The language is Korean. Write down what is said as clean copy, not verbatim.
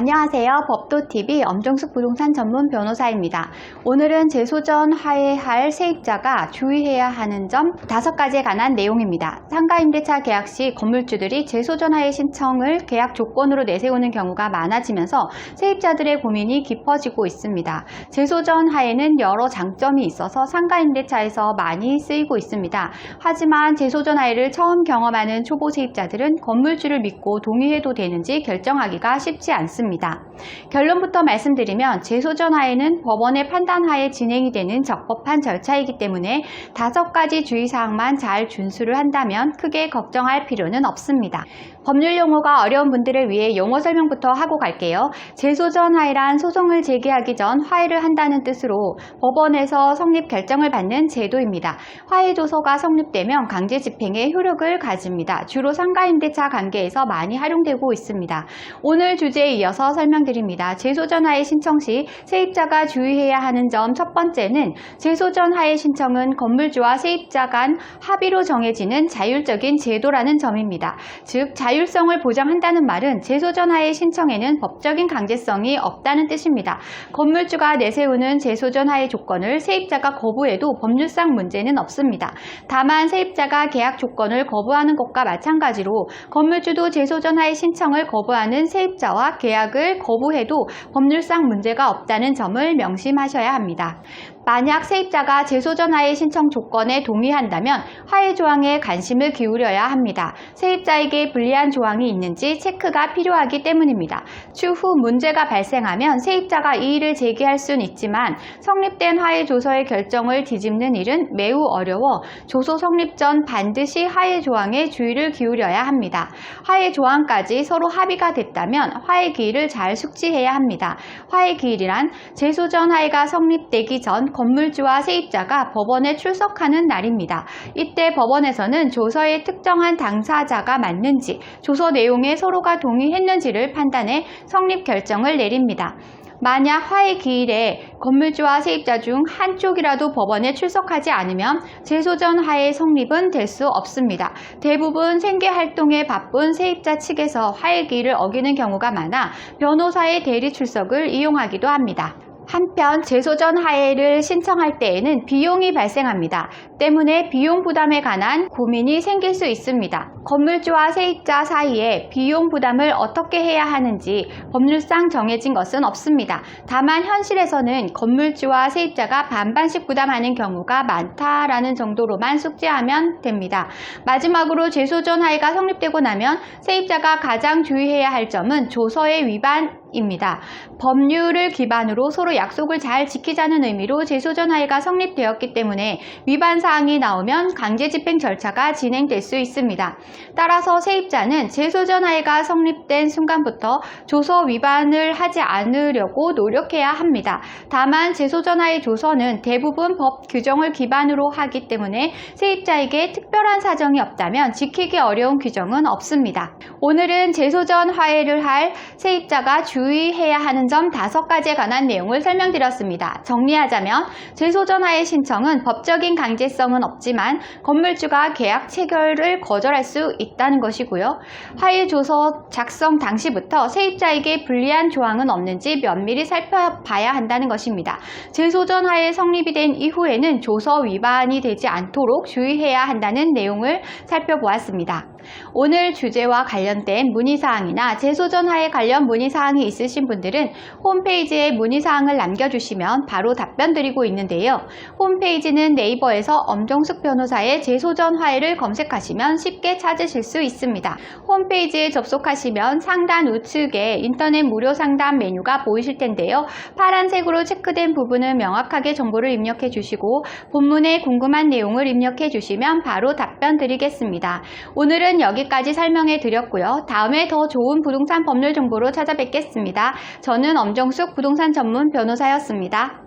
안녕하세요. 법도TV 엄정숙 부동산 전문 변호사입니다. 오늘은 제소전 하회할 세입자가 주의해야 하는 점 5가지에 관한 내용입니다. 상가임대차 계약 시 건물주들이 제소전 하회 신청을 계약 조건으로 내세우는 경우가 많아지면서 세입자들의 고민이 깊어지고 있습니다. 제소전 하회는 여러 장점이 있어서 상가임대차에서 많이 쓰이고 있습니다. 하지만 제소전 하회를 처음 경험하는 초보 세입자들은 건물주를 믿고 동의해도 되는지 결정하기가 쉽지 않습니다. 결론부터 말씀드리면 제소전 하회는 법원의 판단하에 진행이 되는 적법한 절차이기 때문에 5가지 주의사항만 잘 준수를 한다면 크게 걱정할 필요는 없습니다. 법률 용어가 어려운 분들을 위해 용어 설명부터 하고 갈게요. 제소전 하회란 소송을 제기하기 전 화해를 한다는 뜻으로 법원에서 성립 결정을 받는 제도입니다. 화해조서가 성립되면 강제 집행의 효력을 가집니다. 주로 상가임대차 관계에서 많이 활용되고 있습니다. 오늘 주제에 이어서 설명드립니다. 제소전 하회 신청 시 세입자가 주의해야 하는 점 첫 번째는 제소전 하회 신청은 건물주와 세입자 간 합의로 정해지는 자율적인 제도라는 점입니다. 즉 자율성을 보장한다는 말은 제소전 하회 신청에는 법적인 강제성이 없다는 뜻입니다. 건물주가 내세우는 제소전 하회 조건을 세입자가 거부해도 법률상 문제는 없습니다. 다만 세입자가 계약 조건을 거부하는 것과 마찬가지로 건물주도 제소전 하회 신청을 거부하는 세입자와 계약을 거부해도 법률상 문제가 없다는 점을 명심하셔야 합니다. 만약 세입자가 제소전 하회 신청 조건에 동의한다면 하회 조항에 관심을 기울여야 합니다. 세입자에게 불리한 조항이 있는지 체크가 필요하기 때문입니다. 추후 문제가 발생하면 세입자가 이의를 제기할 수는 있지만 성립된 하회 조서의 결정을 뒤집는 일은 매우 어려워 조서 성립 전 반드시 하회 조항에 주의를 기울여야 합니다. 하회 조항까지 서로 합의가 됐다면 화해 기일을 잘 숙지해야 합니다. 화해 기일이란 제소전 하회가 성립되기 전 건물주와 세입자가 법원에 출석하는 날입니다. 이때 법원에서는 조서의 특정한 당사자가 맞는지, 조서 내용에 서로가 동의했는지를 판단해 성립 결정을 내립니다. 만약 화해 기일에 건물주와 세입자 중 한쪽이라도 법원에 출석하지 않으면 제소전 하회 성립은 될 수 없습니다. 대부분 생계활동에 바쁜 세입자 측에서 화해 기일을 어기는 경우가 많아 변호사의 대리 출석을 이용하기도 합니다. 한편 제소전 하회를 신청할 때에는 비용이 발생합니다. 때문에 비용 부담에 관한 고민이 생길 수 있습니다. 건물주와 세입자 사이에 비용 부담을 어떻게 해야 하는지 법률상 정해진 것은 없습니다. 다만 현실에서는 건물주와 세입자가 반반씩 부담하는 경우가 많다라는 정도로만 숙지하면 됩니다. 마지막으로 제소전 하회가 성립되고 나면 세입자가 가장 주의해야 할 점은 조서의 위반입니다. 법률을 기반으로 서로 약속을 잘 지키자는 의미로 제소전 하회가 성립되었기 때문에 위반 사항이 나오면 강제 집행 절차가 진행될 수 있습니다. 따라서 세입자는 제소전 하회가 성립된 순간부터 조서 위반을 하지 않으려고 노력해야 합니다. 다만 제소전 하회 조서는 대부분 법 규정을 기반으로 하기 때문에 세입자에게 특별한 사정이 없다면 지키기 어려운 규정은 없습니다. 오늘은 제소전 하회를 할 세입자가 주의해야 하는 점 5가지에 관한 내용을 설명드렸습니다. 정리하자면 제소전 하회 신청은 법적인 강제성은 없지만 건물주가 계약 체결을 거절할 수 있다는 것이고요. 하회 조서 작성 당시부터 세입자에게 불리한 조항은 없는지 면밀히 살펴봐야 한다는 것입니다. 제소전 하회 성립이 된 이후에는 조서 위반이 되지 않도록 주의해야 한다는 내용을 살펴보았습니다. 오늘 주제와 관련된 문의사항이나 제소전 하회 관련 문의사항이 있으신 분들은 홈페이지에 문의사항을 남겨주시면 바로 답변 드리고 있는데요. 홈페이지는 네이버에서 엄정숙 변호사의 제소전 하회를 검색하시면 쉽게 찾으실 수 있습니다. 홈페이지에 접속하시면 상단 우측에 인터넷 무료 상담 메뉴가 보이실 텐데요. 파란색으로 체크된 부분은 명확하게 정보를 입력해 주시고 본문에 궁금한 내용을 입력해 주시면 바로 답변 드리겠습니다. 오늘은 여기까지 설명해 드렸고요. 다음에 더 좋은 부동산 법률 정보로 찾아뵙겠습니다. 저는 엄정숙 부동산 전문 변호사였습니다.